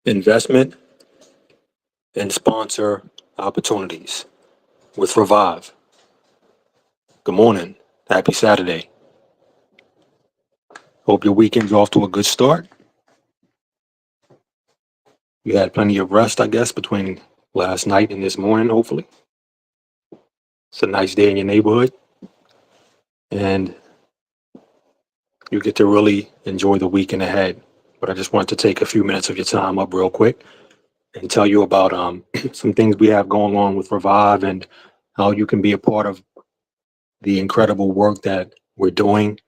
investment and sponsor opportunities with Revive. Good morning. Happy Saturday. Hope your weekend's off to a good start. You had plenty of rest, I guess, between last night and this morning, hopefully. It's a nice day in your neighborhood, and you get to really enjoy the weekend ahead. But I just want to take a few minutes of your time up real quick and tell you about some things we have going on with Revive and how you can be a part of the incredible work that we're doing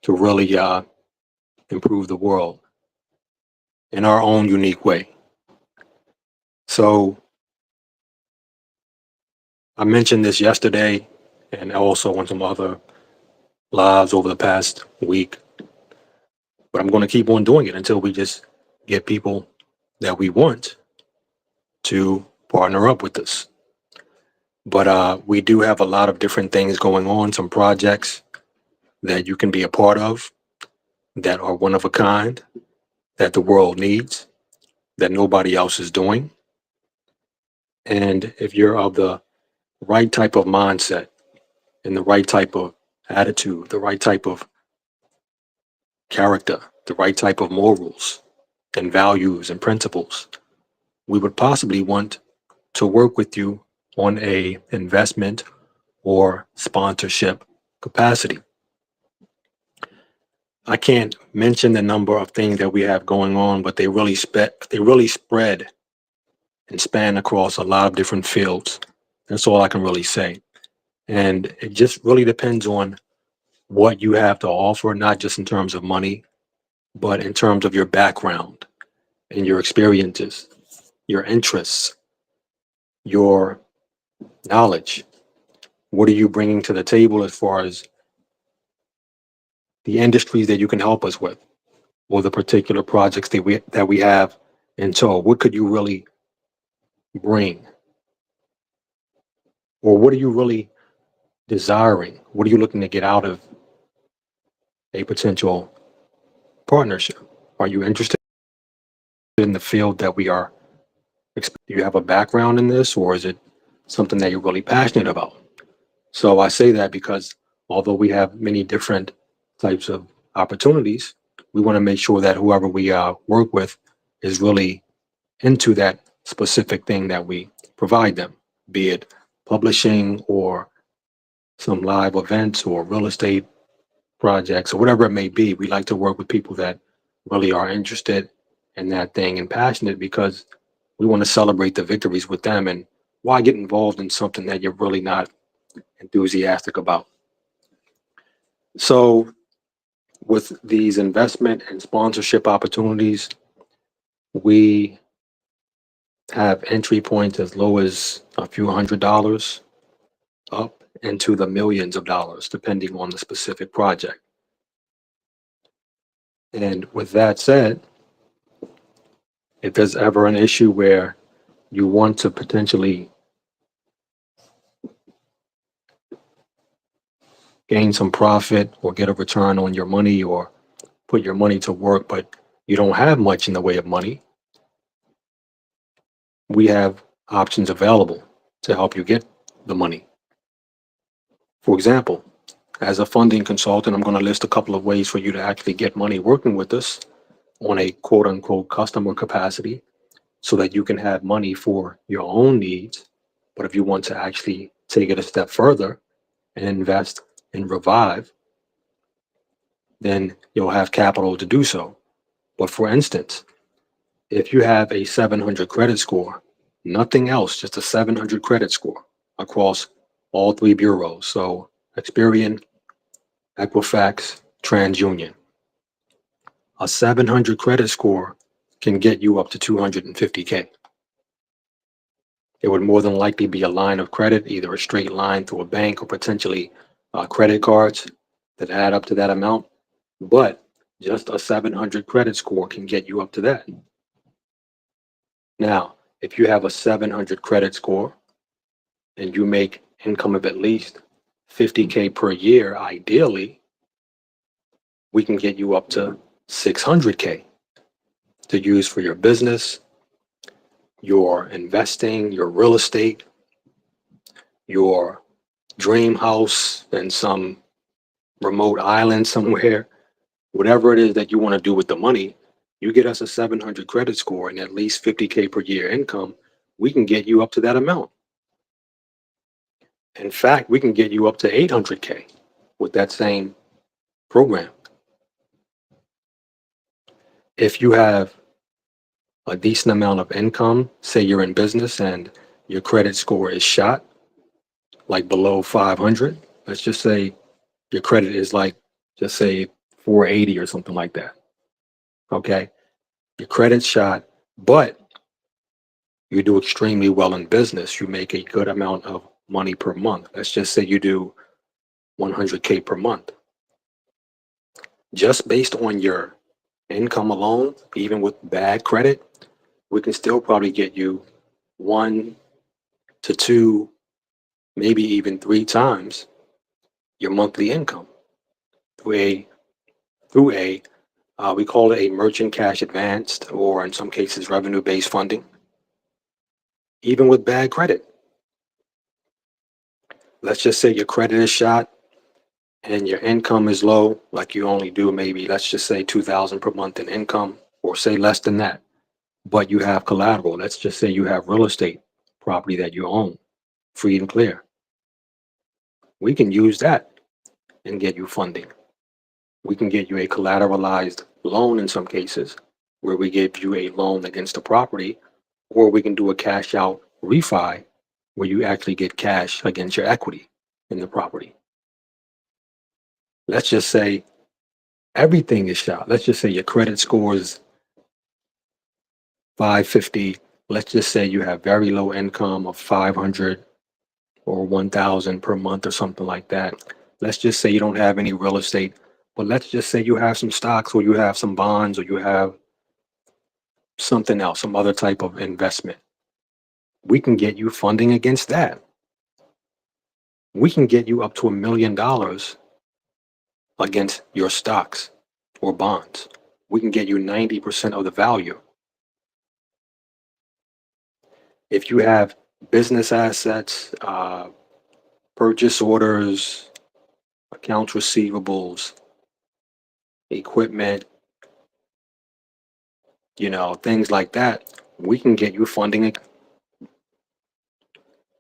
to really improve the world in our own unique way. So I mentioned this yesterday and also on some other lives over the past week, but I'm going to keep on doing it until we just get people that we want to partner up with us. But we do have a lot of different things going on, some projects that you can be a part of that are one of a kind, that the world needs, that nobody else is doing. And if you're of the right type of mindset and the right type of attitude, the right type of character, the right type of morals and values and principles, we would possibly want to work with you on a investment or sponsorship capacity. I can't mention the number of things that we have going on, but they really spread and span across a lot of different fields. That's all I can really say. And it just really depends on what you have to offer, not just in terms of money, but in terms of your background and your experiences, your interests, your knowledge. What are you bringing to the table as far as the industries that you can help us with, or the particular projects that we have in tow? What could you really bring, or what are you really desiring? What are you looking to get out of a potential partnership? Are you interested in the field that we are? Do you have a background in this, or is it something that you're really passionate about? So I say that because although we have many different types of opportunities, we want to make sure that whoever we work with is really into that specific thing that we provide them, be it publishing or some live events or real estate projects or whatever it may be. We like to work with people that really are interested in that thing and passionate, because we want to celebrate the victories with them. And why get involved in something that you're really not enthusiastic about? So with these investment and sponsorship opportunities, we have entry points as low as a few $100s up into the millions of dollars, depending on the specific project. And with that said, if there's ever an issue where you want to potentially gain some profit or get a return on your money or put your money to work, but you don't have much in the way of money, we have options available to help you get the money. For example, as a funding consultant, I'm going to list a couple of ways for you to actually get money working with us on a quote unquote customer capacity, so that you can have money for your own needs. But if you want to actually take it a step further and invest in Revive, then you'll have capital to do so. But for instance, if you have a 700 credit score, nothing else, just a 700 credit score across all three bureaus, so Experian, Equifax, TransUnion, a 700 credit score can get you up to 250K. It would more than likely be a line of credit, either a straight line through a bank or potentially credit cards that add up to that amount. But just a 700 credit score can get you up to that. Now, if you have a 700 credit score and you make income of at least 50K per year, ideally, we can get you up to 600K to use for your business, your investing, your real estate, your dream house in some remote island somewhere, whatever it is that you want to do with the money, you get us a 700 credit score and at least 50K per year income, we can get you up to that amount. In fact, we can get you up to 800K with that same program. If you have a decent amount of income, say you're in business and your credit score is shot, like below 500, let's just say your credit is like, just say 480 or something like that. Okay. Your credit's shot, but you do extremely well in business. You make a good amount of money per month. Let's just say you do 100K per month. Just based on your income alone, even with bad credit, we can still probably get you 1 to 2, maybe even 3 times your monthly income through a we call it a merchant cash advanced, or in some cases revenue based funding, even with bad credit. Let's just say your credit is shot and your income is low, like you only do maybe, let's just say 2,000 per month in income, or say less than that, but you have collateral. Let's just say you have real estate property that you own free and clear. We can use that and get you funding. We can get you a collateralized loan in some cases, where we give you a loan against the property, or we can do a cash out refi where you actually get cash against your equity in the property. Let's just say everything is shot. Let's just say your credit score is 550. Let's just say you have very low income of 500 or 1,000 per month or something like that. Let's just say you don't have any real estate, but let's just say you have some stocks, or you have some bonds, or you have something else, some other type of investment. We can get you funding against that. We can get you up to $1 million against your stocks or bonds. We can get you 90% of the value. If you have business assets, purchase orders, accounts receivables, equipment, things like that, we can get you funding.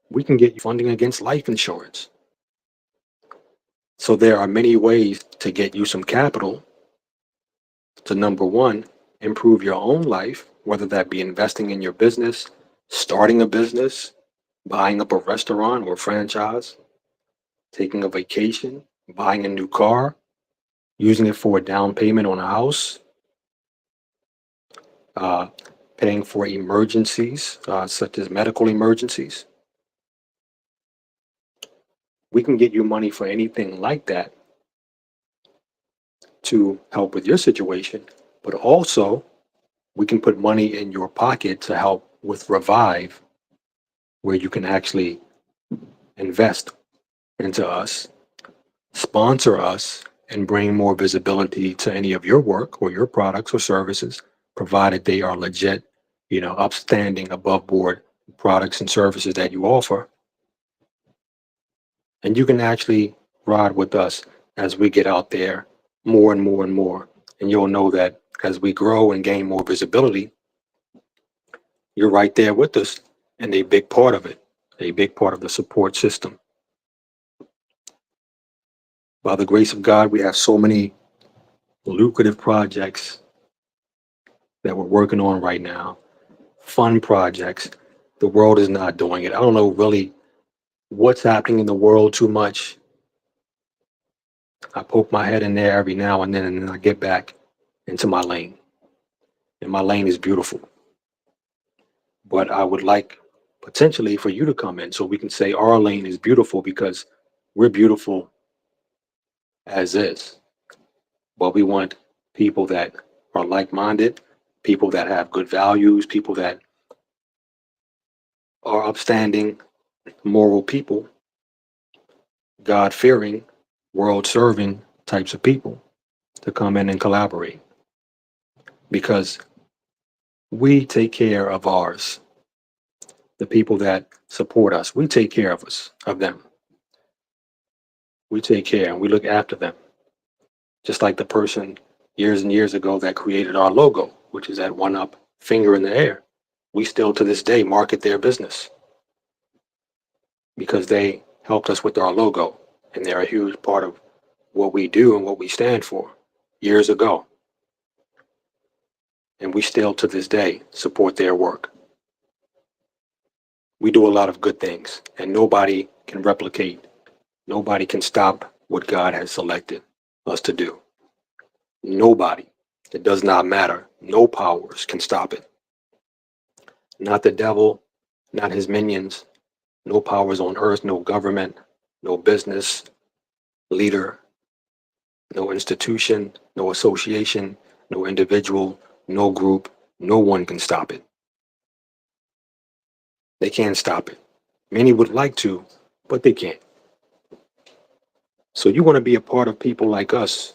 We can get you funding against life insurance. So there are many ways to get you some capital to, number one, improve your own life, whether that be investing in your business, starting a business, buying up a restaurant or franchise, taking a vacation, buying a new car, using it for a down payment on a house, uh, paying for emergencies, such as medical emergencies. We can get you money for anything like that to help with your situation, but also we can put money in your pocket to help with Revive, where you can actually invest into us, sponsor us, and bring more visibility to any of your work or your products or services, provided they are legit, upstanding, above board products and services that you offer. And you can actually ride with us as we get out there more and more and more. And you'll know that as we grow and gain more visibility, you're right there with us and a big part of it, a big part of the support system. By the grace of God, we have so many lucrative projects that we're working on right now, fun projects. The world is not doing it. I don't know really what's happening in the world too much. I poke my head in there every now and then I get back into my lane. And my lane is beautiful. But I would like potentially for you to come in so we can say our lane is beautiful, because we're beautiful as is. But we want people that are like-minded, people that have good values, people that are upstanding, moral people, God-fearing, world-serving types of people to come in and collaborate. Because We take care of ours. The people that support us, we take care of them. We take care and we look after them. Just like the person years and years ago that created our logo, which is that one up finger in the air. We still to this day market their business because they helped us with our logo and they're a huge part of what we do and what we stand for years ago. And we still to this day support their work. We do a lot of good things and nobody can replicate, nobody can stop what God has selected us to do. Nobody. It does not matter. No powers can stop it. Not the devil, not his minions, no powers on earth, no government, no business leader, no institution, no association, no individual, no group, no one can stop it. They can't stop it. Many would like to, but they can't. So you want to be a part of people like us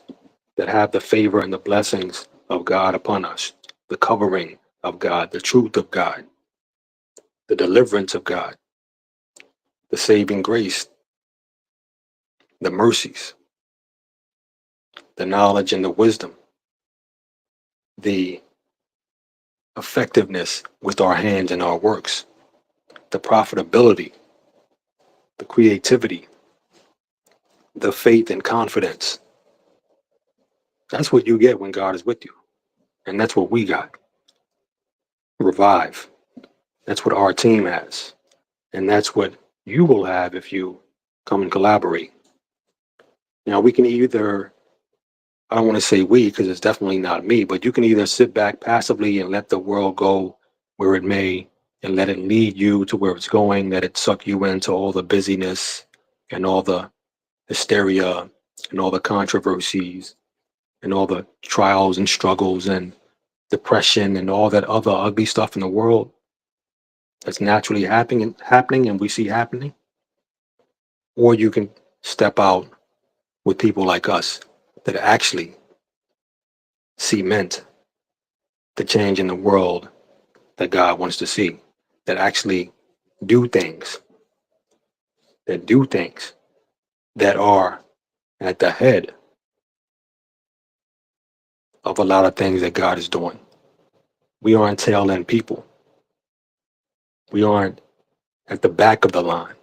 that have the favor and the blessings of God upon us, the covering of God, the truth of God, the deliverance of God, the saving grace, the mercies, the knowledge and the wisdom, the effectiveness with our hands and our works, the profitability, the creativity, the faith and confidence. That's what you get when God is with you. And that's what we got. Revive. That's what our team has. And that's what you will have if you come and collaborate. Now, we can either, I don't want to say we because it's definitely not me, but you can either sit back passively and let the world go where it may and let it lead you to where it's going, let it suck you into all the busyness and all the hysteria and all the controversies and all the trials and struggles and depression and all that other ugly stuff in the world that's naturally happening and we see happening. Or you can step out with people like us that actually cement the change in the world that God wants to see, that actually do things, that do things that are at the head of a lot of things that God is doing. We aren't tail end people. We aren't at the back of the line.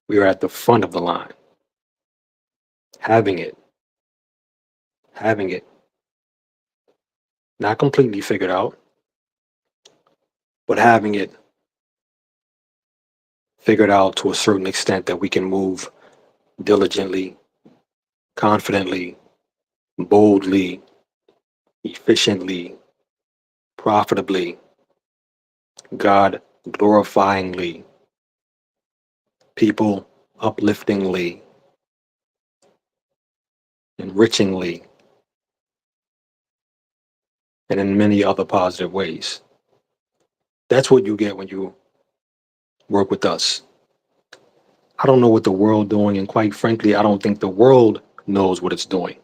We are at the front of the line, having it, having it, not completely figured out, but having it figured out to a certain extent that we can move diligently, confidently, boldly, efficiently, profitably, God glorifyingly, people upliftingly, enrichingly, and in many other positive ways. That's what you get when you work with us. I don't know what the world doing, and quite frankly, I don't think the world knows what it's doing.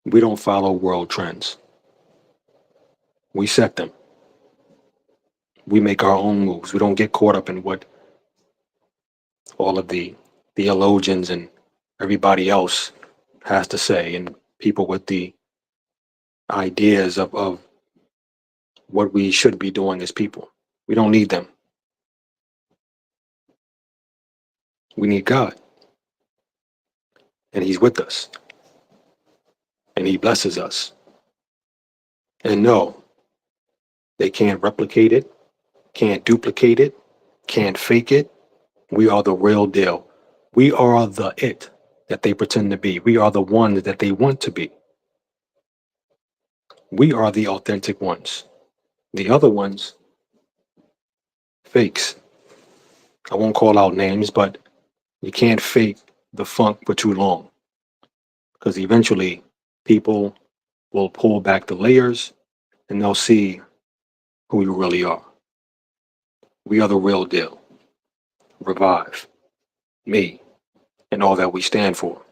We don't follow world trends. We set them. We make our own moves. We don't get caught up in what all of the theologians and everybody else has to say, and people with the ideas of what we should be doing as people. We don't need them. We need God. And He's with us. And He blesses us. And no, they can't replicate it, can't duplicate it, can't fake it. We are the real deal. We are the it that they pretend to be. We are the ones that they want to be. We are the authentic ones. The other ones, fakes. I won't call out names, but you can't fake the funk for too long because eventually people will pull back the layers and they'll see who you really are. We are the real deal. Revive, me, and all that we stand for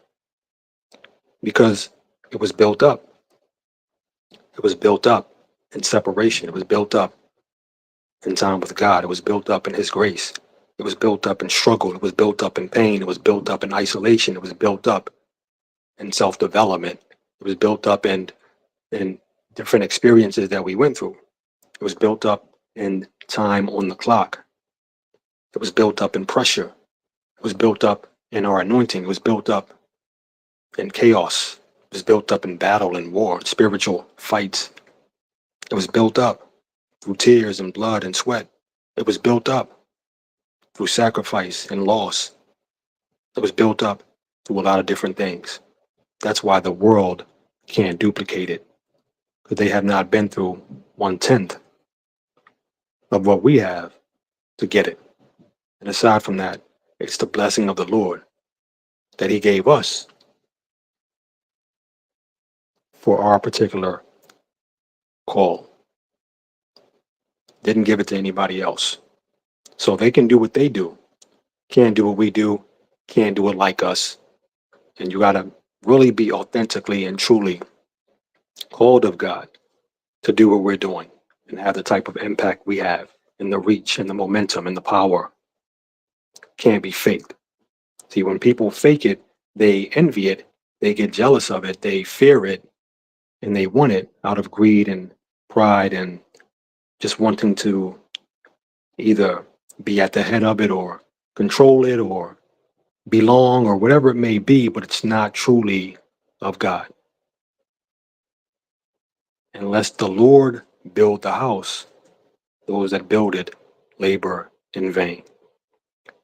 because it was built up. It was built up in separation. It was built up in time with God. It was built up in His grace. It was built up in struggle. It was built up in pain. It was built up in isolation. It was built up in self-development. It was built up in different experiences that we went through. It was built up in time on the clock. It was built up in pressure. It was built up in our anointing. It was built up in chaos. It was built up in battle and war, spiritual fights. It was built up through tears and blood and sweat. It was built up through sacrifice and loss. It was built up through a lot of different things. That's why the world can't duplicate it, because they have not been through 1/10 of what we have to get it. And aside from that, it's the blessing of the Lord that He gave us for our particular call. Didn't give it to anybody else. So they can do what they do. Can't do what we do. Can't do it like us. And you got to really be authentically and truly called of God to do what we're doing and have the type of impact we have, and the reach and the momentum and the power can't be faked. See, when people fake it, they envy it, they get jealous of it, they fear it, and they want it out of greed and pride and just wanting to either be at the head of it or control it or belong or whatever it may be, but it's not truly of God. Unless the Lord build the house, those that build it labor in vain.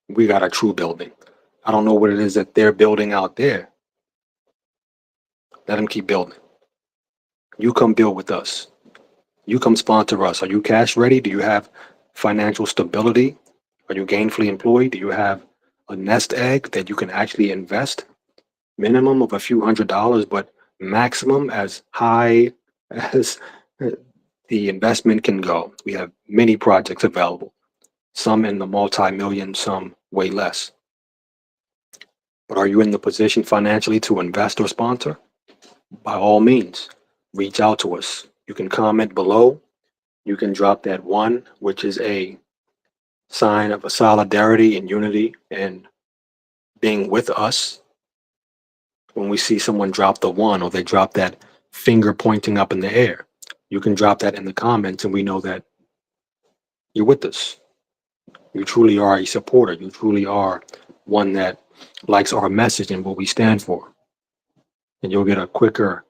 We got a true building. I don't know what it is that they're building out there. Let them keep building. You come build with us. You come sponsor us. Are you cash ready? Do you have financial stability? Are you gainfully employed? Do you have a nest egg that you can actually invest? Minimum of a few $100s, but maximum as high as the investment can go. We have many projects available, some in the multi-million, some way less. But are you in the position financially to invest or sponsor? By all means, reach out to us. You can comment below. You can drop that one, which is a sign of a solidarity and unity and being with us. When we see someone drop the one or they drop that finger pointing up in the air, you can drop that in the comments and we know that you're with us. You truly are a supporter. You truly are one that likes our message and what we stand for. And you'll get a quicker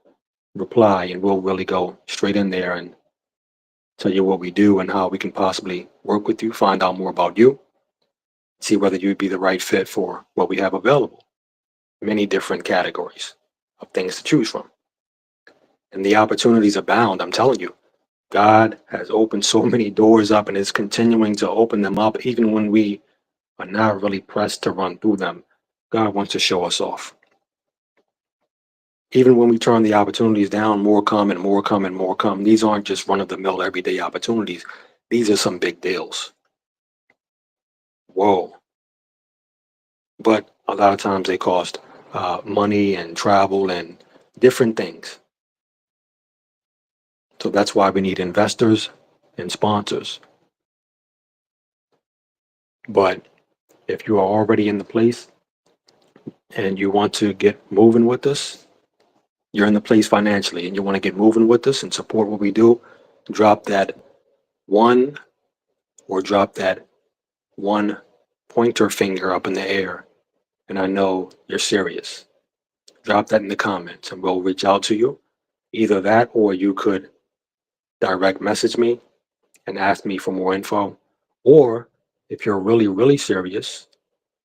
reply and we'll really go straight in there and tell you what we do and how we can possibly work with you, find out more about you, see whether you'd be the right fit for what we have available. Many different categories of things to choose from. And the opportunities abound, I'm telling you. God has opened so many doors up and is continuing to open them up even when we are not really pressed to run through them. God wants to show us off. Even when we turn the opportunities down, more come and more come and more come. These aren't just run-of-the-mill everyday opportunities. These are some big deals. Whoa. But a lot of times they cost money and travel and different things. So that's why we need investors and sponsors. But if you are already in the place and you want to get moving with us, you're in the place financially and you want to get moving with us and support what we do, drop that one or drop that one pointer finger up in the air. And I know you're serious. Drop that in the comments and we'll reach out to you. Either that or you could direct message me and ask me for more info. Or if you're really, really serious,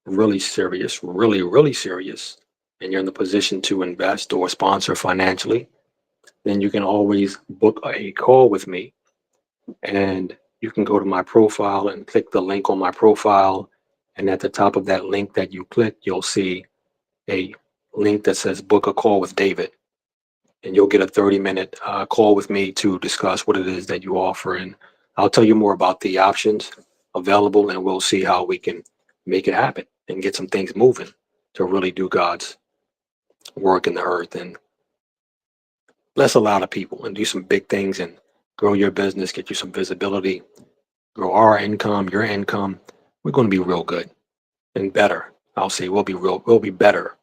really serious, really, really serious, and you're in the position to invest or sponsor financially, then you can always book a call with me. And you can go to my profile and click the link on my profile. And at the top of that link that you click, you'll see a link that says book a call with David. And you'll get a 30-minute call with me to discuss what it is that you offer. And I'll tell you more about the options available and we'll see how we can make it happen and get some things moving to really do God's work in the earth and let's allow the people and do some big things and grow your business, get you some visibility, grow our income, your income. We're going to be real good and better. I'll say we'll be better,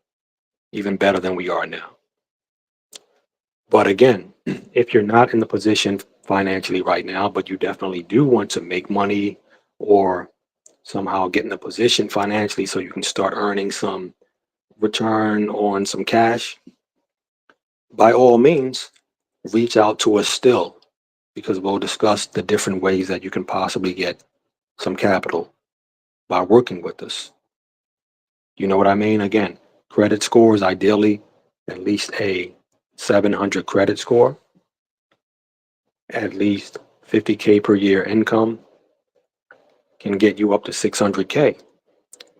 even better than we are now. But again, if you're not in the position financially right now, but you definitely do want to make money or somehow get in a position financially so you can start earning some return on some cash, by all means, reach out to us still because we'll discuss the different ways that you can possibly get some capital by working with us. You know what I mean? Again, credit scores ideally at least a 700 credit score, at least 50K per year income can get you up to 600K.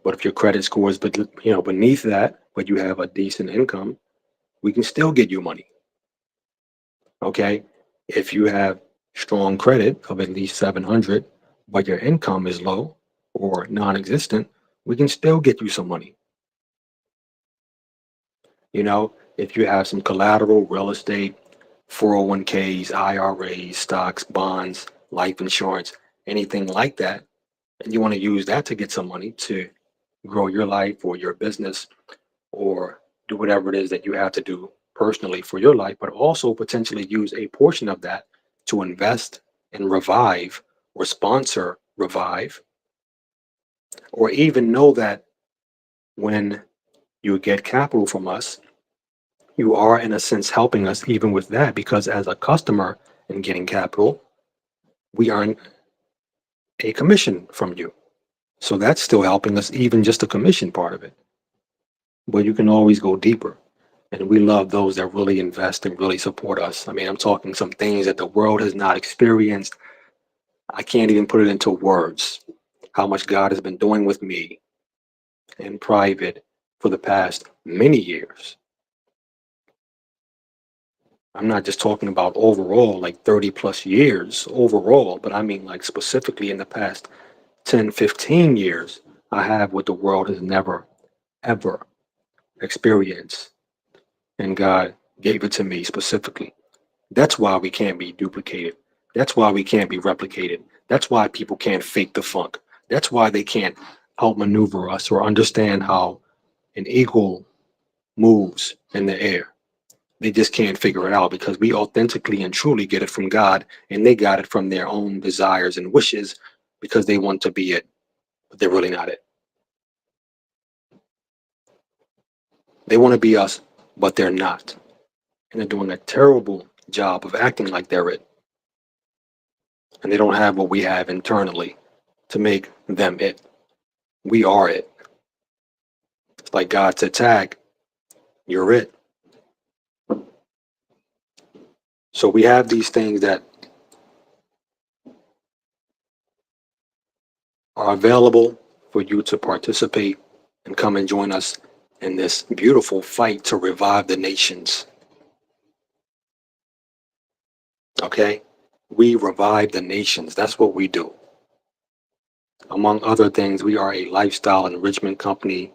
But if your credit score is beneath that, but you have a decent income, we can still get you money. Okay? If you have strong credit of at least 700, but your income is low or non-existent, we can still get you some money. If you have some collateral, real estate, 401ks, IRAs, stocks, bonds, life insurance, anything like that, and you want to use that to get some money to grow your life or your business or do whatever it is that you have to do personally for your life, but also potentially use a portion of that to invest in Revive or sponsor Revive, or even know that when you get capital from us, you are in a sense helping us even with that because as a customer and getting capital, we earn a commission from you. So that's still helping us, even just the commission part of it. But you can always go deeper. And we love those that really invest and really support us. I mean, I'm talking some things that the world has not experienced. I can't even put it into words how much God has been doing with me in private for the past many years. I'm not just talking about overall, like 30 plus years overall, but I mean like specifically in the past 10, 15 years, I have what the world has never, ever experienced. And God gave it to me specifically. That's why we can't be duplicated. That's why we can't be replicated. That's why people can't fake the funk. That's why they can't outmaneuver us or understand how an eagle moves in the air. They just can't figure it out because we authentically and truly get it from God and they got it from their own desires and wishes because they want to be it, but they're really not it. They want to be us, but they're not. And they're doing a terrible job of acting like they're it. And they don't have what we have internally to make them it. We are it. It's like God said, tag, you're it. So we have these things that are available for you to participate and come and join us in this beautiful fight to revive the nations. Okay? We revive the nations. That's what we do. Among other things, we are a lifestyle enrichment company.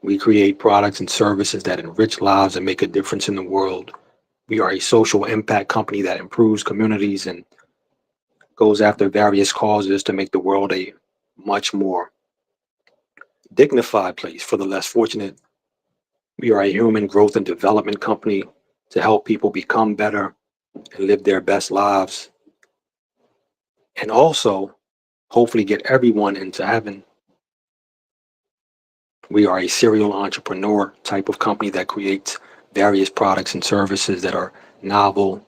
We create products and services that enrich lives and make a difference in the world. We are a social impact company that improves communities and goes after various causes to make the world a much more dignified place for the less fortunate. We are a human growth and development company to help people become better and live their best lives. And also, hopefully, get everyone into heaven. We are a serial entrepreneur type of company that creates various products and services that are novel,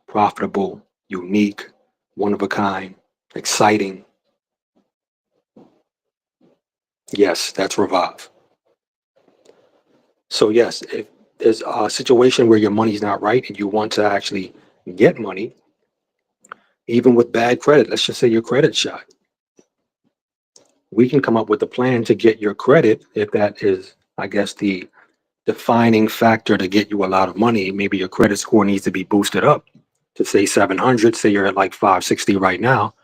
profitable, unique, one of a kind, exciting. Yes, that's Revive. So, yes, if there's a situation where your money's not right and you want to actually get money, even with bad credit, let's just say your credit's shot, we can come up with a plan to get your credit if that is, I guess, the defining factor to get you a lot of money. Maybe your credit score needs to be boosted up to say 700, say you're at like 560 right now.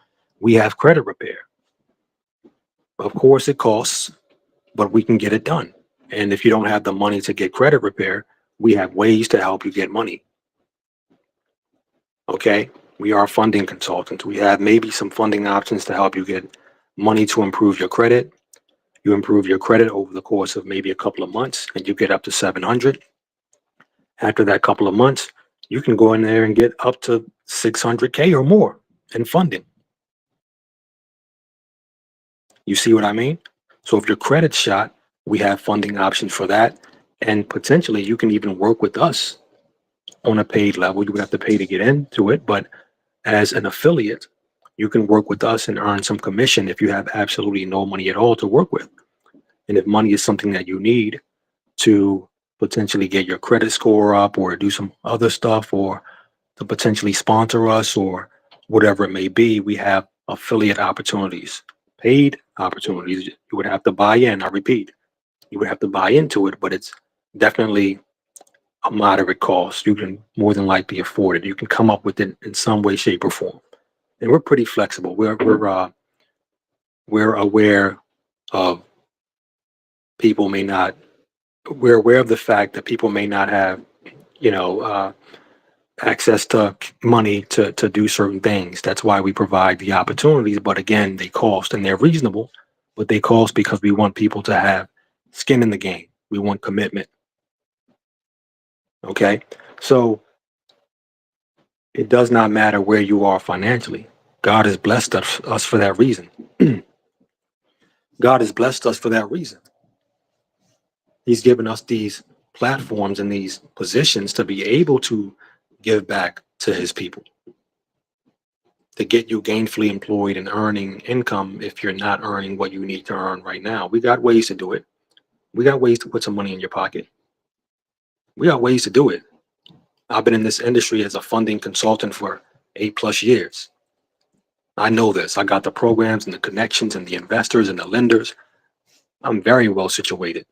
We have credit repair. Of course, it costs, but we can get it done. And if you don't have the money to get credit repair, we have ways to help you get money. Okay. We are funding consultants. We have maybe some funding options to help you get money to improve your credit. You improve your credit over the course of maybe a couple of months and you get up to 700. After that couple of months, you can go in there and get up to 600K or more in funding. You see what I mean? So if your credit's shot, we have funding options for that. And potentially you can even work with us on a paid level. You would have to pay to get into it, but as an affiliate, you can work with us and earn some commission if you have absolutely no money at all to work with. And if money is something that you need to potentially get your credit score up or do some other stuff or to potentially sponsor us or whatever it may be, we have affiliate opportunities, paid opportunities. You would have to buy in. I repeat, you would have to buy into it, but it's definitely a moderate cost. You can more than likely afford it. You can come up with it in some way, shape, or form. And we're pretty flexible. We're aware of people may not. We're aware of the fact that people may not have, you know, access to money to do certain things. That's why we provide the opportunities. But again, they cost and they're reasonable, but they cost because we want people to have skin in the game. We want commitment. Okay. So it does not matter where you are financially. God has blessed us for that reason. God has blessed us for that reason. He's given us these platforms and these positions to be able to give back to his people, to get you gainfully employed and earning income if you're not earning what you need to earn right now. We got ways to do it. We got ways to put some money in your pocket. We got ways to do it. I've been in this industry as a funding consultant for 8+ years. I know this. I got the programs and the connections and the investors and the lenders. I'm very well situated.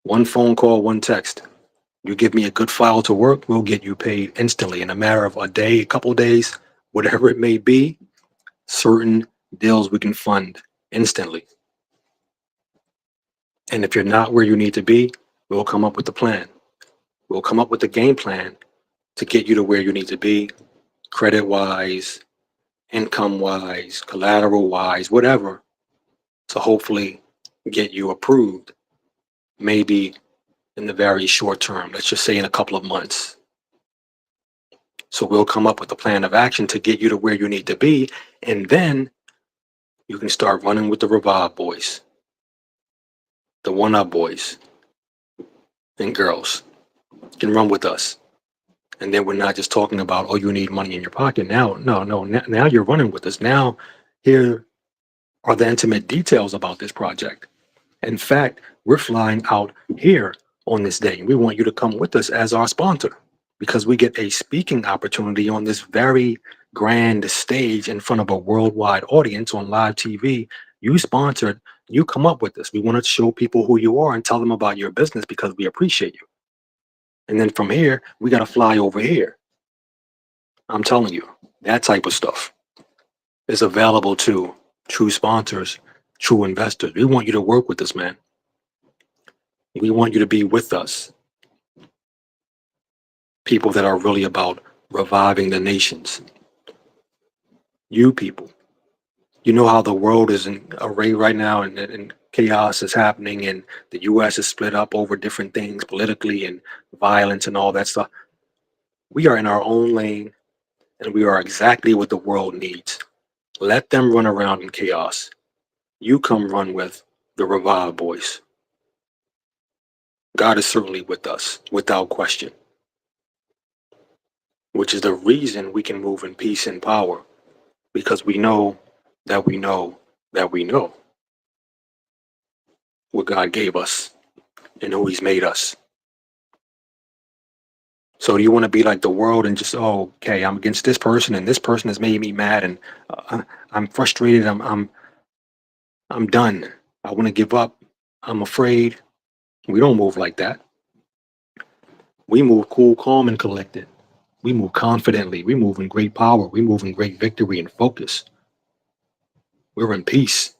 One phone call, one text. You give me a good file to work, we'll get you paid instantly in a matter of a day, a couple of days, whatever it may be. Certain deals we can fund instantly. And if you're not where you need to be, we'll come up with a plan. We'll come up with a game plan to get you to where you need to be, credit wise, income wise, collateral wise, whatever, to hopefully get you approved, maybe in the very short term, let's just say in a couple of months. So we'll come up with a plan of action to get you to where you need to be. And then you can start running with the Revive boys, the One Up boys and girls. You can run with us. And then we're not just talking about, oh, you need money in your pocket. Now, no. Now you're running with us. Now, here are the intimate details about this project. In fact, we're flying out here on this day. We want you to come with us as our sponsor because we get a speaking opportunity on this very grand stage in front of a worldwide audience on live TV. You sponsored, you come up with this. We want to show people who you are and tell them about your business because we appreciate you. And then from here, we got to fly over here. I'm telling you, that type of stuff is available to true sponsors, true investors. We want you to work with us, man. We want you to be with us. People that are really about reviving the nations. You people. You know how the world is in array right now and chaos is happening and the US is split up over different things politically and violence and all that stuff. We are in our own lane and we are exactly what the world needs. Let them run around in chaos. You come run with the Revive boys. God is certainly with us, without question, which is the reason we can move in peace and power, because we know that we know that we know what God gave us and who He's made us. So do you want to be like the world and just, oh, okay, I'm against this person and this person has made me mad and I'm frustrated. I'm done. I want to give up. I'm afraid. We don't move like that. We move cool, calm, and collected. We move confidently. We move in great power. We move in great victory and focus. We're in peace.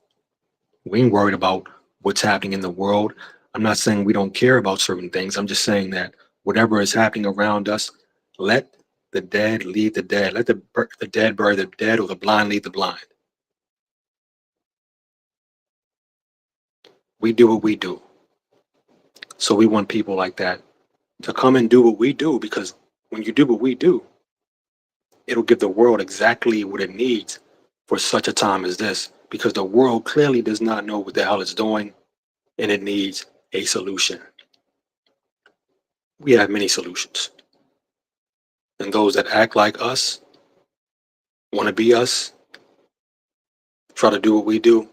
We ain't worried about what's happening in the world. I'm not saying we don't care about certain things. I'm just saying that whatever is happening around us, let the dead lead the dead. Let the dead bury the dead, or the blind lead the blind. We do what we do. So we want people like that to come and do what we do, because when you do what we do, it'll give the world exactly what it needs for such a time as this, because the world clearly does not know what the hell it's doing, and it needs a solution. We have many solutions. And those that act like us, want to be us, try to do what we do,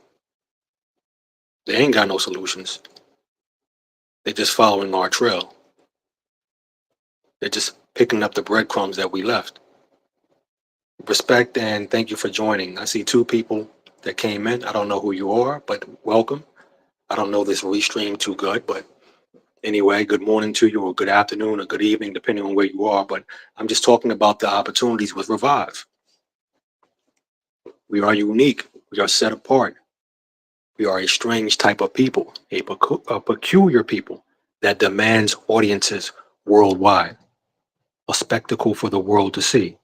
they ain't got no solutions. They're just following our trail. They're just picking up the breadcrumbs that we left. Respect and thank you for joining. I see two people that came in. I don't know who you are, but welcome. I don't know this Restream too good, but anyway, good morning to you, or good afternoon, or good evening, depending on where you are. But I'm just talking about the opportunities with Revive. We are unique. We are set apart. We are a strange type of people, a peculiar people that demands audiences worldwide, a spectacle for the world to see.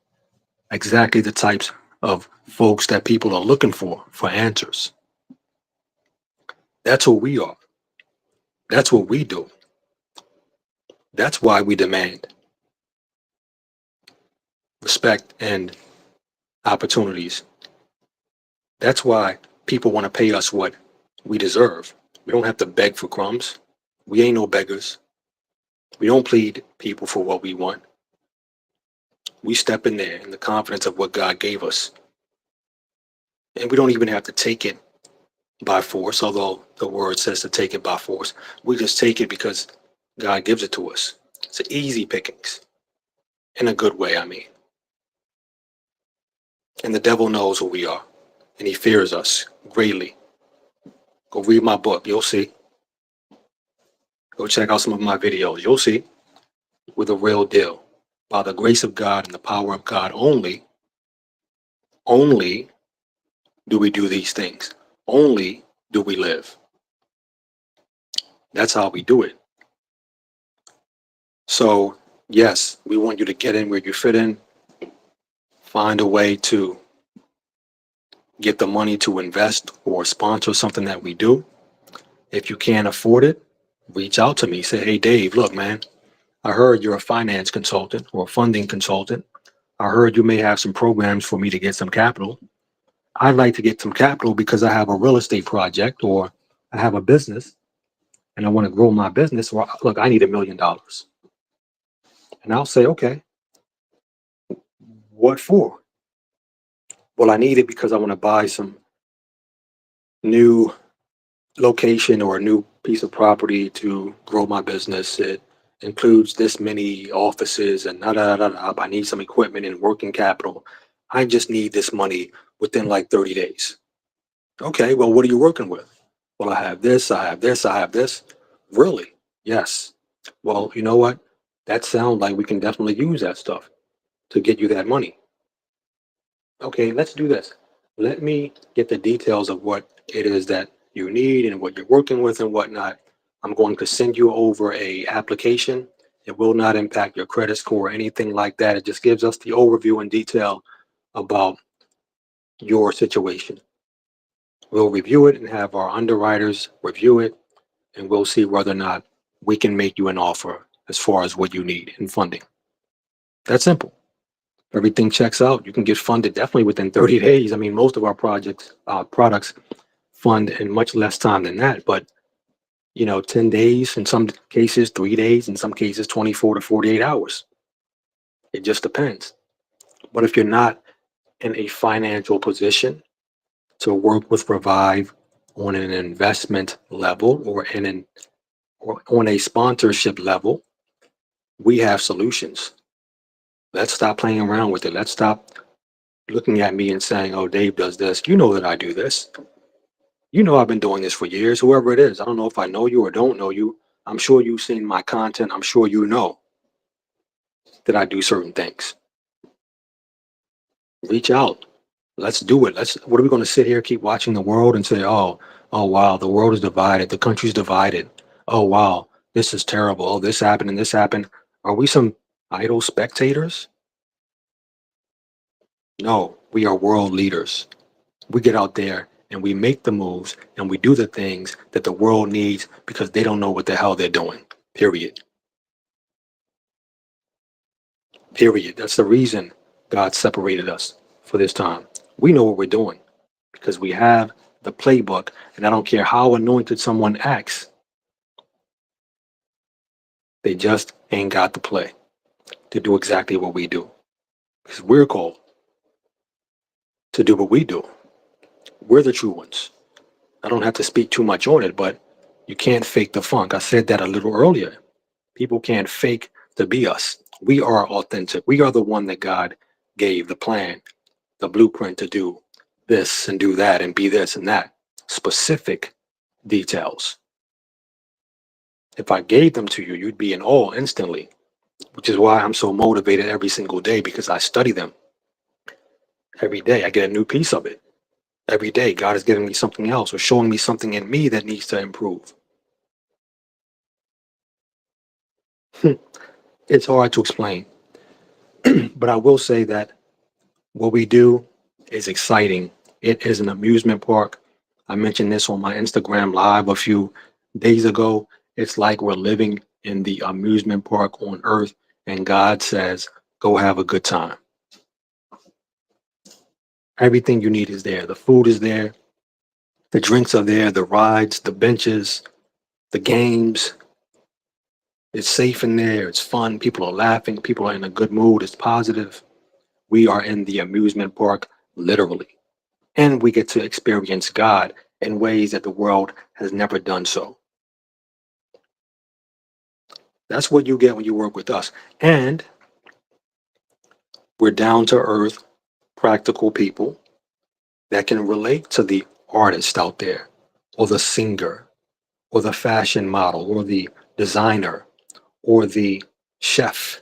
Exactly the types of folks that people are looking for answers. That's who we are. That's what we do. That's why we demand respect and opportunities. That's why people want to pay us what we deserve. We don't have to beg for crumbs. We ain't no beggars. We don't plead people for what we want. We step in there in the confidence of what God gave us. And we don't even have to take it by force, although the word says to take it by force. We just take it because God gives it to us. It's an easy pickings, in a good way, I mean. And the devil knows who we are, and he fears us greatly. Go read my book, you'll see. Go check out some of my videos, you'll see. We're the real deal. By the grace of God and the power of God only do we do these things. Only do we live. That's how we do it. So, yes, we want you to get in where you fit in, find a way to get the money to invest or sponsor something that we do. If you can't afford it, reach out to me. Say, hey, Dave, look, man, I heard you're a finance consultant or a funding consultant. I heard you may have some programs for me to get some capital. I'd like to get some capital because I have a real estate project, or I have a business and I want to grow my business. Or look, I need $1 million. And I'll say, okay, what for? Well, I need it because I want to buy some new location or a new piece of property to grow my business. It includes this many offices and da da da da. I need some equipment and working capital. I just need this money within like 30 days. Okay, well, what are you working with? Well, I have this, I have this, I have this. Really? Yes. Well, you know what? That sounds like we can definitely use that stuff to get you that money. Okay, let's do this. Let me get the details of what it is that you need and what you're working with and whatnot. I'm going to send you over a application. It will not impact your credit score or anything like that. It just gives us the overview and detail about your situation. We'll review it and have our underwriters review it, and we'll see whether or not we can make you an offer as far as what you need in funding. That's simple. Everything checks out. You can get funded definitely within 30 days. I mean, most of our products fund in much less time than that, but 10 days, in some cases 3 days, in some cases 24 to 48 hours. It just depends. But if you're not in a financial position to work with Revive on an investment level, or on a sponsorship level, we have solutions. Let's stop playing around with it. Let's stop looking at me and saying, oh, Dave does this. You know that I do this. You know I've been doing this for years, whoever it is. I don't know if I know you or don't know you. I'm sure you've seen my content. I'm sure you know that I do certain things. Reach out. Let's do it. What are we going to sit here, keep watching the world and say, oh, wow, the world is divided. The country's divided. Oh, wow, this is terrible. Oh, this happened and this happened. Are we some idle spectators? No, we are world leaders. We get out there and we make the moves and we do the things that the world needs because they don't know what the hell they're doing. Period. Period. That's the reason God separated us for this time. We know what we're doing because we have the playbook, and I don't care how anointed someone acts, they just ain't got the play to do exactly what we do because we're called to do what we do. We're the true ones. I don't have to speak too much on it, but you can't fake the funk. I said that a little earlier. People can't fake to be us. We are authentic. We are the one that God gave the plan, the blueprint to do this and do that and be this and that. Specific details. If I gave them to you, you'd be in awe instantly, which is why I'm so motivated every single day because I study them every day. I get a new piece of it. Every day, God is giving me something else or showing me something in me that needs to improve. It's hard to explain, but I will say that what we do is exciting. It is an amusement park. I mentioned this on my Instagram live a few days ago. It's like we're living in the amusement park on earth, and God says, go have a good time. Everything you need is there. The food is there, the drinks are there, the rides, the benches, the games. It's safe in there. It's fun. People are laughing. People are in a good mood. It's positive. We are in the amusement park, literally. And we get to experience God in ways that the world has never done so. That's what you get when you work with us. And we're down to earth, practical people that can relate to the artist out there, or the singer, or the fashion model, or the designer, or the chef,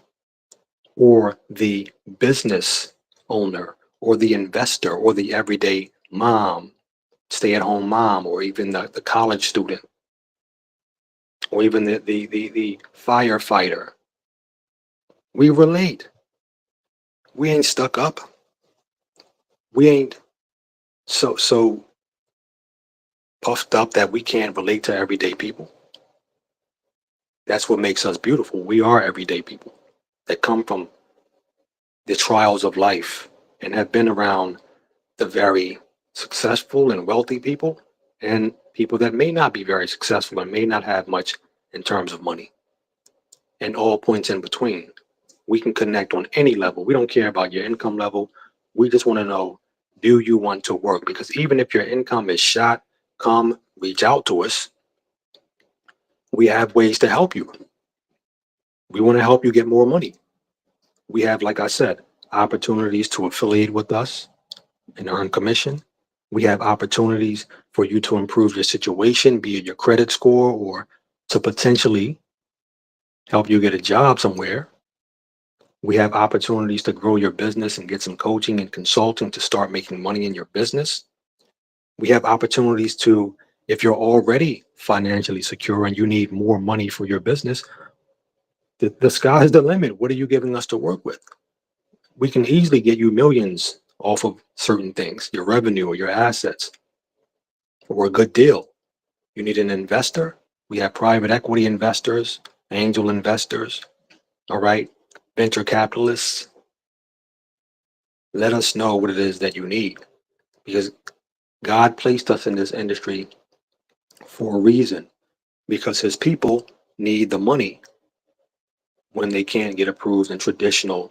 or the business owner, or the investor, or the everyday mom, stay at home mom, or even the college student, or even the firefighter. We relate. We ain't stuck up. We ain't so puffed up that we can't relate to everyday people. That's what makes us beautiful. We are everyday people that come from the trials of life and have been around the very successful and wealthy people and people that may not be very successful and may not have much in terms of money and all points in between. We can connect on any level. We don't care about your income level. We just want to know, do you want to work? Because even if your income is shot, come reach out to us. We have ways to help you. We want to help you get more money. We have, like I said, opportunities to affiliate with us and earn commission. We have opportunities for you to improve your situation, be it your credit score or to potentially help you get a job somewhere. We have opportunities to grow your business and get some coaching and consulting to start making money in your business. We have opportunities to, if you're already financially secure and you need more money for your business, the sky's the limit. What are you giving us to work with? We can easily get you millions off of certain things, your revenue or your assets, or a good deal. You need an investor? We have private equity investors, angel investors, all right, venture capitalists. Let us know what it is that you need because God placed us in this industry for a reason because his people need the money when they can't get approved in traditional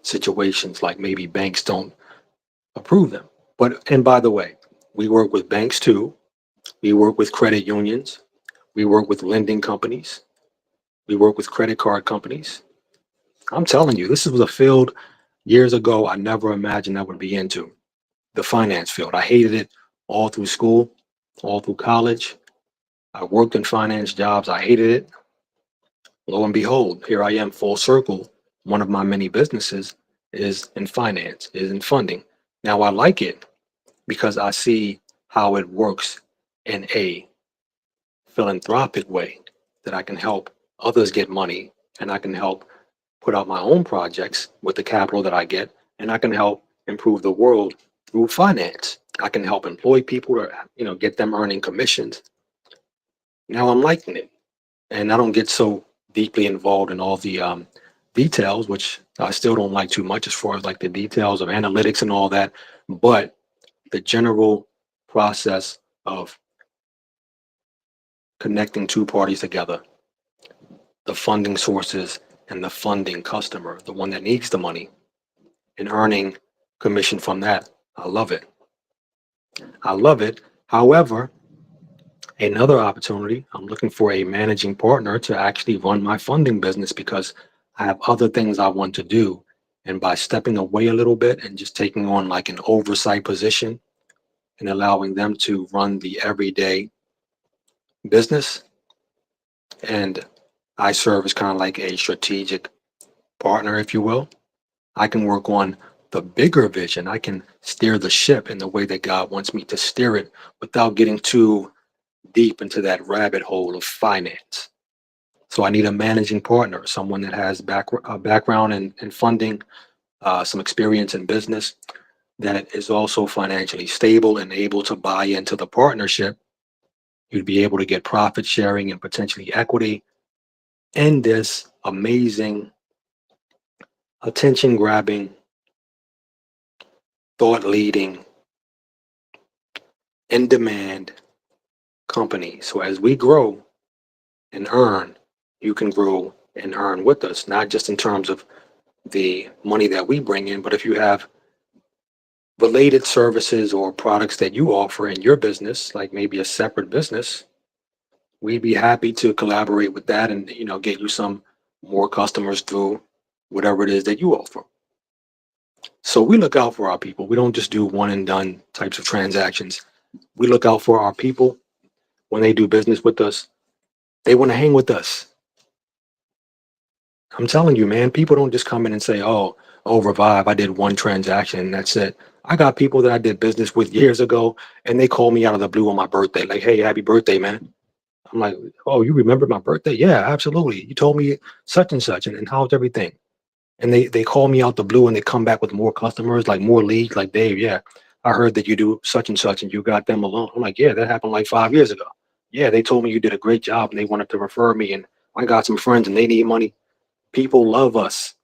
situations like maybe banks don't approve them. But and by the way, we work with banks too. We work with credit unions. We work with lending companies. We work with credit card companies. I'm telling you, this was a field years ago I never imagined I would be into. The finance field. I hated it all through school, all through college. I worked in finance jobs. I hated it. Lo and behold, here I am full circle. One of my many businesses is in finance, is in funding. Now I like it because I see how it works in a philanthropic way that I can help others get money and I can help put out my own projects with the capital that I get and I can help improve the world through finance. I can help employ people to, get them earning commissions. Now I'm liking it, and I don't get so deeply involved in all the details, which I still don't like too much as far as like the details of analytics and all that. But the general process of connecting two parties together, the funding sources and the funding customer, the one that needs the money, and earning commission from that. I love it. I love it. However, another opportunity, I'm looking for a managing partner to actually run my funding business because I have other things I want to do. And by stepping away a little bit and just taking on like an oversight position and allowing them to run the everyday business, and I serve as kind of like a strategic partner, if you will. I can work on the bigger vision. I can steer the ship in the way that God wants me to steer it without getting too deep into that rabbit hole of finance. So I need a managing partner, someone that has background in funding, some experience in business, that is also financially stable and able to buy into the partnership. You'd be able to get profit sharing and potentially equity in this amazing, attention grabbing, thought leading, in demand company. So as we grow and earn, you can grow and earn with us, not just in terms of the money that we bring in, but if you have related services or products that you offer in your business, like maybe a separate business, we'd be happy to collaborate with that and get you some more customers through whatever it is that you offer. So we look out for our people. We don't just do one and done types of transactions. We look out for our people when they do business with us. They want to hang with us. I'm telling you, man, people don't just come in and say, oh, Revive, I did one transaction and that's it. I got people that I did business with years ago and they call me out of the blue on my birthday, like, hey, happy birthday, man. I'm like, oh, you remember my birthday? Yeah, absolutely. You told me such and such, and how's everything? And they call me out the blue and they come back with more customers, like more leads, like, Dave, yeah, I heard that you do such and such and you got them alone. I'm like, yeah, that happened like 5 years ago. Yeah, they told me you did a great job and they wanted to refer me and I got some friends and they need money. People love us.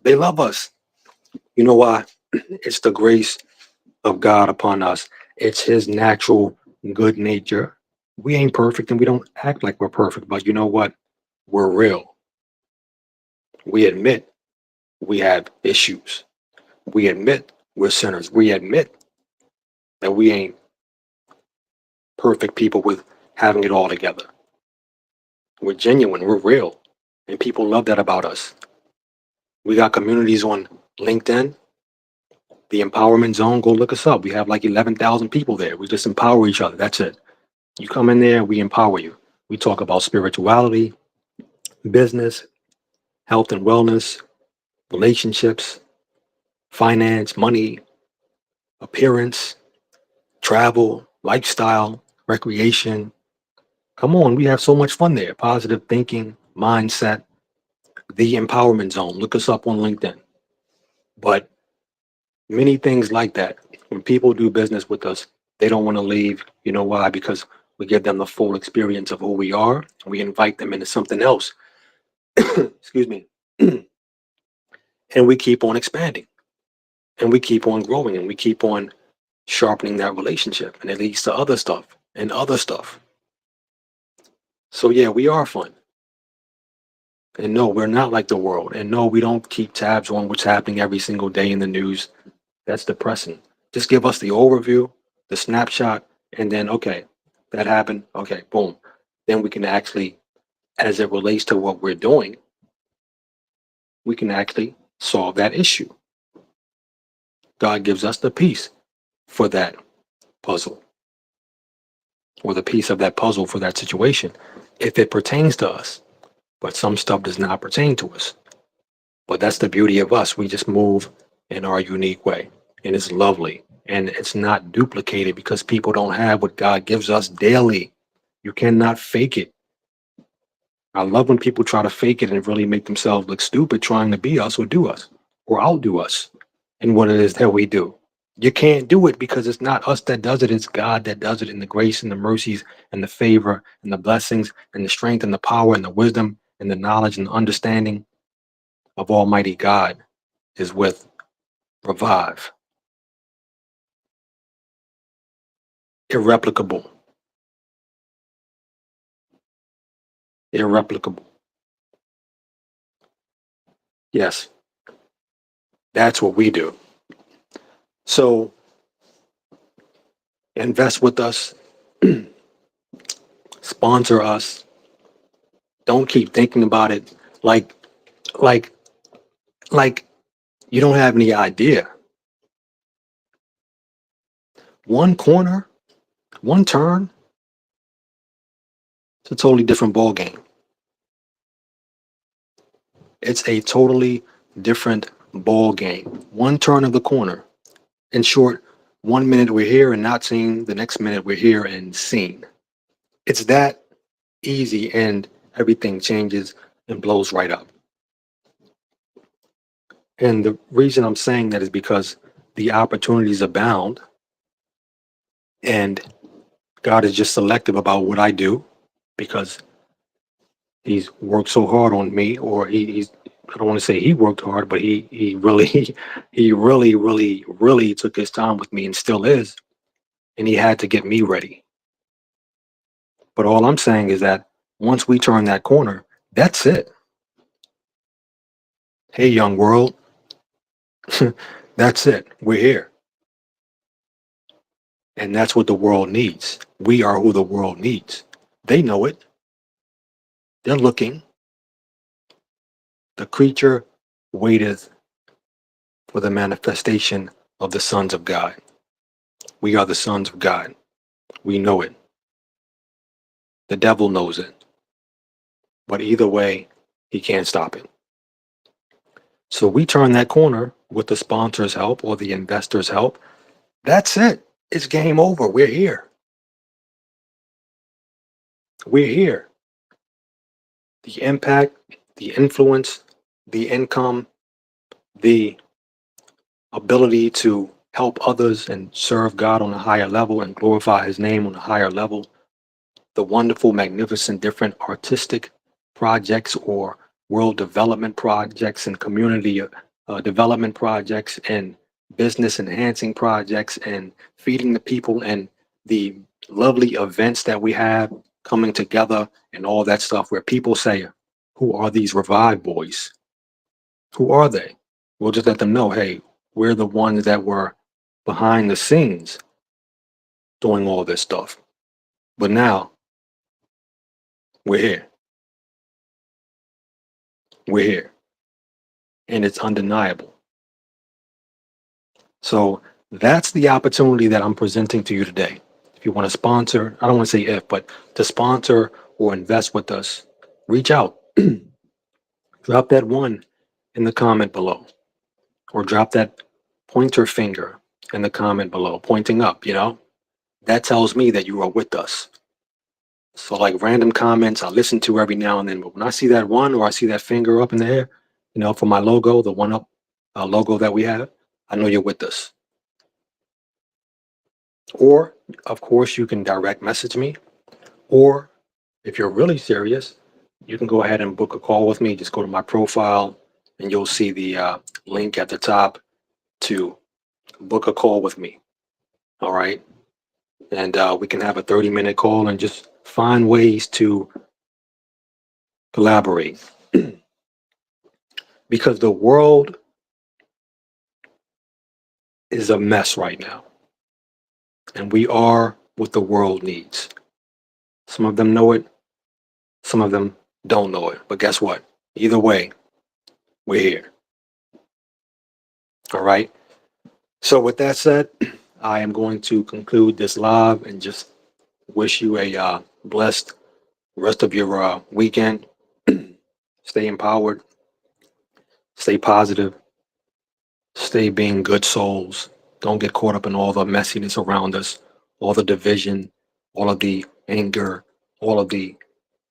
They love us. You know why? It's the grace of God upon us. It's his natural good nature. We ain't perfect and we don't act like we're perfect, but you know what? We're real. We admit we have issues. We admit we're sinners. We admit that we ain't perfect people with having it all together. We're genuine. We're real. And people love that about us. We got communities on LinkedIn, the Empowerment Zone. Go look us up. We have like 11,000 people there. We just empower each other. That's it. You come in there, we empower you. We talk about spirituality, business, health and wellness, relationships, finance, money, appearance, travel, lifestyle, recreation. Come on, we have so much fun there. Positive thinking, mindset, the empowerment zone. Look us up on LinkedIn. But many things like that, when people do business with us, they don't want to leave. You know why? Because we give them the full experience of who we are. We invite them into something else. Excuse me. And we keep on expanding and we keep on growing and we keep on sharpening that relationship. And it leads to other stuff and other stuff. So, yeah, we are fun. And no, we're not like the world. And no, we don't keep tabs on what's happening every single day in the news. That's depressing. Just give us the overview, the snapshot, and then, okay, that happened. Okay, boom. Then we can actually, as it relates to what we're doing, we can actually solve that issue. God gives us the piece for that puzzle or the piece of that puzzle for that situation if it pertains to us. But some stuff does not pertain to us. But that's the beauty of us. We just move in our unique way. And it's lovely. And it's not duplicated because people don't have what God gives us daily. You cannot fake it. I love when people try to fake it and really make themselves look stupid trying to be us or do us or outdo us. in what it is that we do. You can't do it because it's not us that does it, it's God that does it in the grace and the mercies and the favor and the blessings and the strength and the power and the wisdom and the knowledge and the understanding of Almighty God is with Revive. Irreplicable. Irreplicable. Yes, that's what we do. So invest with us, sponsor us. Don't keep thinking about it like like like you don't have any idea. One corner, one turn, it's a totally different ball game. It's a totally different ball game. One turn of the corner. In short, 1 minute we're here and not seen, the next minute we're here and seen. It's that easy and everything changes and blows right up. And the reason I'm saying that is because the opportunities abound and God is just selective about what I do because he's worked so hard on me, or he's I don't want to say he worked hard, but he really he really took his time with me and still is, and he had to get me ready. But all I'm saying is that once we turn that corner, that's it. Hey, young world, that's it. We're here, and that's what the world needs. We are who the world needs. They know it. They're looking. The creature waiteth for the manifestation of the sons of God. We are the sons of God. We know it. The devil knows it. But either way, he can't stop it. So we turn that corner with the sponsor's help or the investor's help. That's it. It's game over. We're here. We're here. The impact, the influence, the income, the ability to help others and serve God on a higher level and glorify his name on a higher level, the wonderful, magnificent, different artistic projects or world development projects and community development projects and business enhancing projects and feeding the people and the lovely events that we have coming together and all that stuff where people say, who are these Revive boys? Who are they? We'll just let them know, hey, we're the ones that were behind the scenes doing all this stuff. But now we're here. We're here. And it's undeniable. So that's the opportunity that I'm presenting to you today. If you want to sponsor, I don't want to say if, but to sponsor or invest with us, reach out. Drop that one in the comment below, or drop that pointer finger in the comment below, pointing up, that tells me that you are with us. So like random comments I listen to every now and then, but when I see that one or I see that finger up in the air, for my logo, the one up logo that we have, I know you're with us. Or, of course, you can direct message me. Or, if you're really serious, you can go ahead and book a call with me. Just go to my profile and you'll see the link at the top to book a call with me. All right. And we can have a 30-minute call and just find ways to collaborate. Because the world is a mess right now. And we are what the world needs. Some of them know it, some of them don't know it. But guess what? Either way, we're here. All right. So, with that said, I am going to conclude this live and just wish you a blessed rest of your weekend. Stay empowered, stay positive, stay being good souls. Don't get caught up in all the messiness around us, all the division, all of the anger, all of the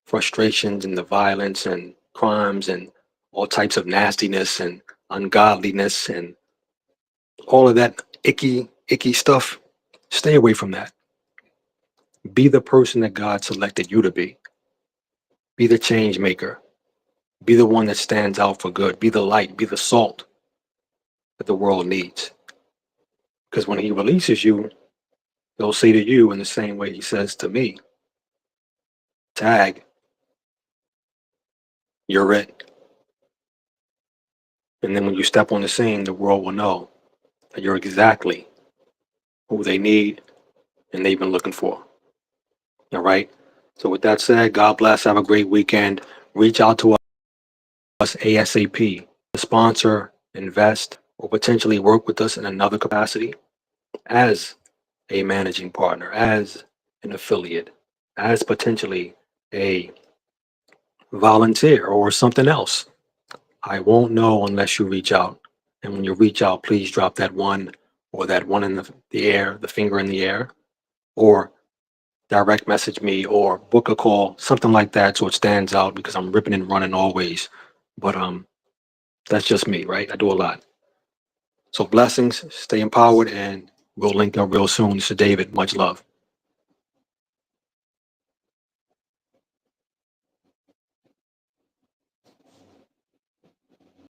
frustrations and the violence and crimes and all types of nastiness and ungodliness and all of that icky stuff, stay away from that. Be the person that God selected you to be. Be the change maker. Be the one that stands out for good. Be the light. Be the salt that the world needs. Because when he releases you, he'll say to you in the same way he says to me, tag, you're it. And then when you step on the scene, the world will know that you're exactly who they need and they've been looking for. All right. So with that said, God bless. Have a great weekend. Reach out to us ASAP to sponsor, invest, or potentially work with us in another capacity as a managing partner, as an affiliate, as potentially a volunteer or something else. I won't know unless you reach out. And when you reach out, please drop that one or that one in the air, the finger in the air, or direct message me or book a call, something like that, so it stands out because I'm ripping and running always. But that's just me, right? I do a lot. So blessings, stay empowered, and we'll link up real soon. This is David. Much love.